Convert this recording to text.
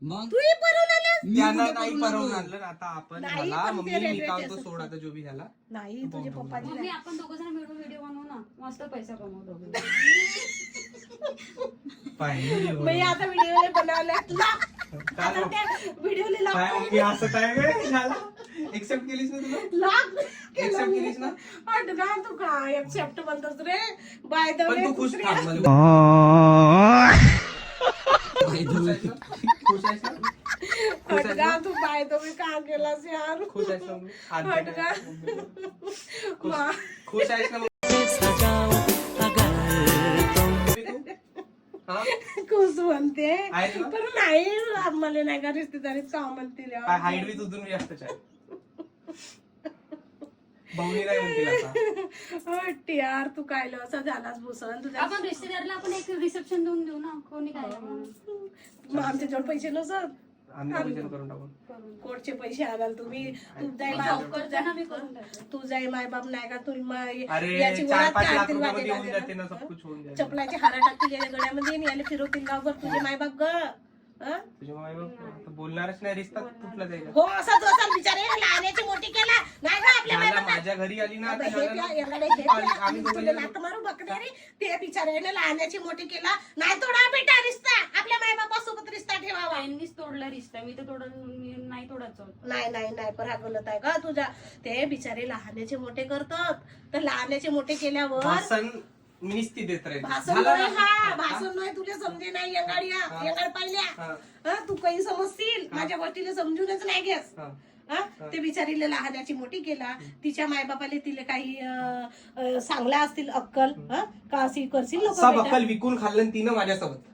मग तूही पळून आलास. त्यांना नाही परवून आणलं. आता आपण मला मम्मी मी कावतो सोड आता जो बी झाला. नाही तुझे पप्पाजी मम्मी आपण दोघं जण मिळून व्हिडिओ बनवू ना, मस्त पैसा कमवू दोघं. मी आता व्हिडिओ बनवला काय व्हिडिओ काय मम्मी असं काय गे झाला? एक्सेप्ट केलीस ना तुला? एक्सेप्ट केलीस ना? तू काय एक्सेप्ट म्हणतोस रे? बाय द पण वे तू खुश थांब मला. खुश आहेस ना? हटगा तू बाय द वे का केलास यार? खुश आहेस ना मम्मी? हात दे हटगा. खुश- खुश आहेस ना मम्मी? हा? खुश म्हणते आहेस ना? पण नाही आम्हाला नाही का रिश्तेदारीत का म्हणतील यार. काय हाईट बी तुझून जास्तच आहे. भाऊनी काय म्हणतील आता? हट यार तू काय असा झालास भूषण तुझ्या आपण रिश्तेदारला आपण एक रिसेप्शन देऊन देऊ ना, कोणी काय म्हणून. मग आमच्याजवळ पैसे नसत. आम्ही नियोजन करून टाकू. कोटचे पैसे आणाल तुम्ही तुझाही करताना मी करून टाकते. तुझाही मायबाप नाही का तुम्ही अरे याची 4-5 वरात लाख काढतील रुपयामध्ये येऊन वाटेला जाते ना, देणार. सब कुछ होऊन जाते. चपलाचे हारा टाकतील याच्या गळ्यामध्ये आणि याला फिरवतील गावभर तुझे मायबाप ग हं? तुझ्या मायबाप बोलणारच नाही, रिश्ता तुटला जाईल. हो असा तो असा बिचारे लहानाची मोठी केला नाही का आपल्या मला मायबाप माझ्या घरी आली ना हे आता प्या, झालं याकडे हे ना. प्या. आम्ही तुला दोघं लाथ मारू बकरे रे. ते बिचाऱ्याने लहानाची मोठी केला नाही तोडा बेटा रिश्ता आपल्या मायबापासोबत रिश्ता ठेवावा. त्यांनीच तोडला रिश्ता, मी तर मी नाही तोडायचं होतं. नाही नाही नाही पण हा गलत आहे का तुझा. ते बिचारे लहानाचे मोठे करतात तर लहानाचे मोठे केल्यावर भाषण निस्ती देत राहील. भाषण झालं नाही ना? हा भाषण नाही तुला समजे नाही यंगाडिया हा. यंगाड पाहिल्या हा. हं, तू काही समजशील माझ्या गोष्टीला समजूनच नाही घेस हा. हं? ते बिचारीला लहानाची मोठी केला तिच्या मायबापाला तिला काही सांगला असतील अक्कल हं? का अशी करशील नको सब बेटा? अक्कल विकून खाल्लं आणि तिनं माझ्यासोबत